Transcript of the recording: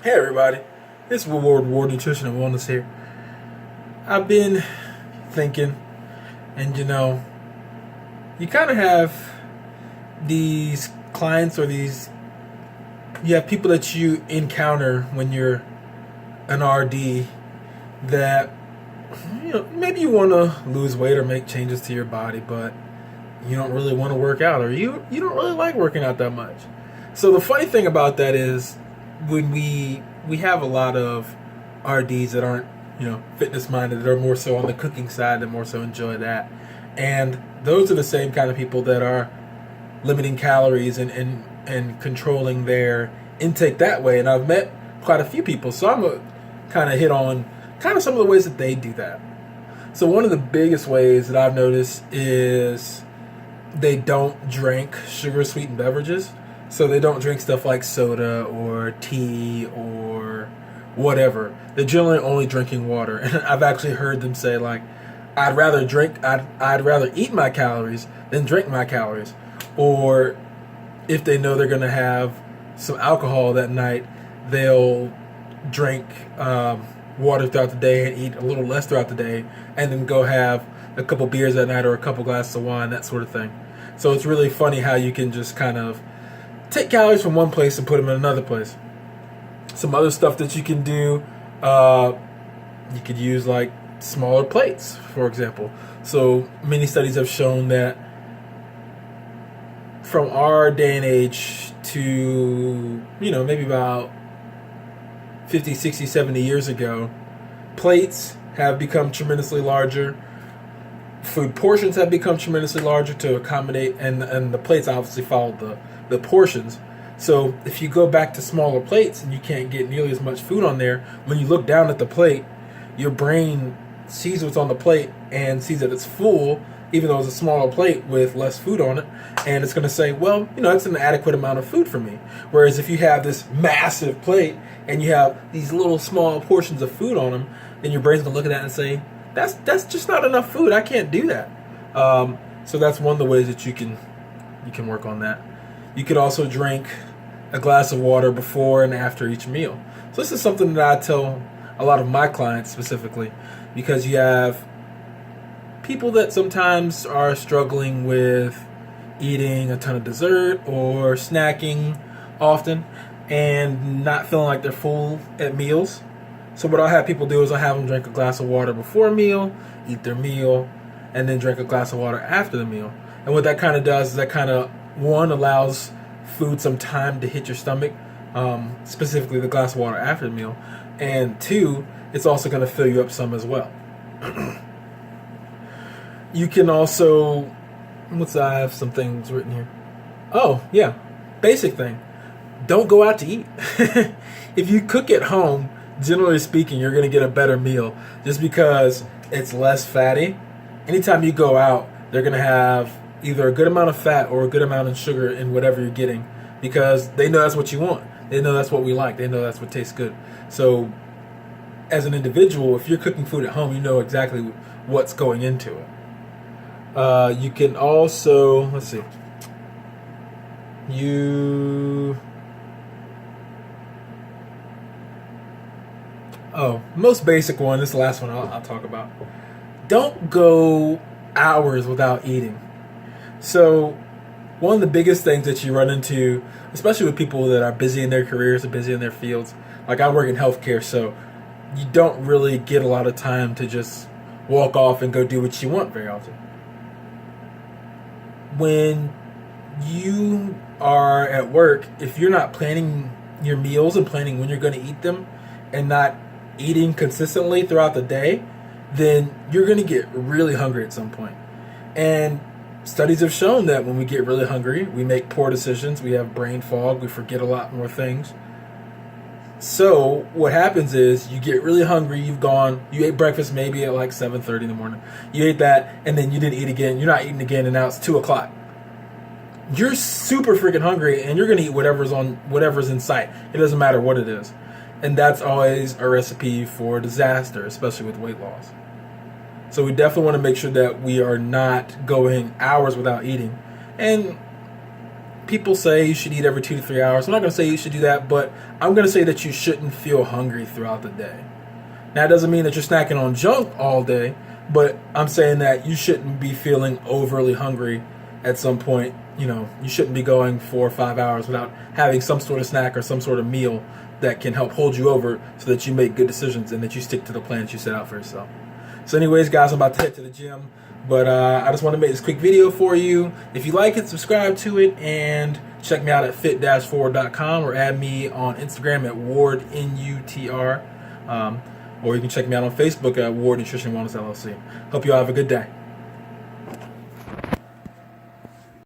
Hey everybody, it's Reward War Nutrition and Wellness here. I've been thinking, and you kind of have these clients or you have people that you encounter when you're an RD that, maybe you want to lose weight or make changes to your body, but you don't really want to work out, or you don't really like working out that much. So the funny thing about that is, when we have a lot of RDs that aren't fitness minded, that are more so on the cooking side, that more so enjoy that, and those are the same kind of people that are limiting calories and controlling their intake that way. And I've met quite a few people, so I'm gonna kind of hit on kind of some of the ways that they do that. So one of the biggest ways that I've noticed is they don't drink sugar sweetened beverages. So they don't drink stuff like soda or tea or whatever. They're generally only drinking water. And I've actually heard them say, like, I'd rather eat my calories than drink my calories. Or if they know they're going to have some alcohol that night, they'll drink water throughout the day and eat a little less throughout the day, and then go have a couple beers that night or a couple glasses of wine, that sort of thing. So it's really funny how you can just kind of take calories from one place and put them in another place. Some other stuff that you can do, you could use like smaller plates, for example. So many studies have shown that from our day and age to, maybe about 50, 60, 70 years ago, plates have become tremendously larger. Food portions have become tremendously larger to accommodate, and the plates obviously follow the portions. So if you go back to smaller plates and you can't get nearly as much food on there, when you look down at the plate, your brain sees what's on the plate and sees that it's full, even though it's a smaller plate with less food on it, and it's going to say, well, it's an adequate amount of food for me. Whereas if you have this massive plate and you have these little small portions of food on them, then your brain's going to look at that and say, that's just not enough food. I can't do that. So that's one of the ways that you can work on that. You could also drink a glass of water before and after each meal. So this is something that I tell a lot of my clients specifically, because you have people that sometimes are struggling with eating a ton of dessert or snacking often and not feeling like they're full at meals. So what I'll have people do is I'll have them drink a glass of water before a meal, eat their meal, and then drink a glass of water after the meal. And what that kind of does is that kind of, one, allows food some time to hit your stomach, specifically the glass of water after the meal, and two, it's also going to fill you up some as well. You can also, I have some things written here. Oh, yeah, basic thing. Don't go out to eat. If you cook at home, generally speaking, you're going to get a better meal just because it's less fatty. Anytime you go out, they're going to have either a good amount of fat or a good amount of sugar in whatever you're getting, because they know that's what you want. They know that's what we like. They know that's what tastes good. So as an individual, if you're cooking food at home, you know exactly what's going into it. You can also, most basic one, this is the last one I'll talk about. Don't go hours without eating. So one of the biggest things that you run into, especially with people that are busy in their careers or busy in their fields, like I work in healthcare, so you don't really get a lot of time to just walk off and go do what you want very often. When you are at work, if you're not planning your meals and planning when you're going to eat them and not eating consistently throughout the day, then you're going to get really hungry at some point. And studies have shown that when we get really hungry, we make poor decisions, we have brain fog, we forget a lot more things. So what happens is you get really hungry, you ate breakfast maybe at like 7:30 in the morning. You ate that and then you didn't eat again, you're not eating again, and now it's 2 o'clock. You're super freaking hungry and you're going to eat whatever's in sight. It doesn't matter what it is. And that's always a recipe for disaster, especially with weight loss. So we definitely want to make sure that we are not going hours without eating. And people say you should eat every 2 to 3 hours. I'm not going to say you should do that, but I'm going to say that you shouldn't feel hungry throughout the day. Now, it doesn't mean that you're snacking on junk all day, but I'm saying that you shouldn't be feeling overly hungry at some point. You know, you shouldn't be going 4 or 5 hours without having some sort of snack or some sort of meal that can help hold you over so that you make good decisions and that you stick to the plans you set out for yourself. So anyways, guys, I'm about to head to the gym, but I just want to make this quick video for you. If you like it, subscribe to it, and check me out at fit-forward.com, or add me on Instagram at WardNUTR, or you can check me out on Facebook at Ward Nutrition Wellness LLC. Hope you all have a good day.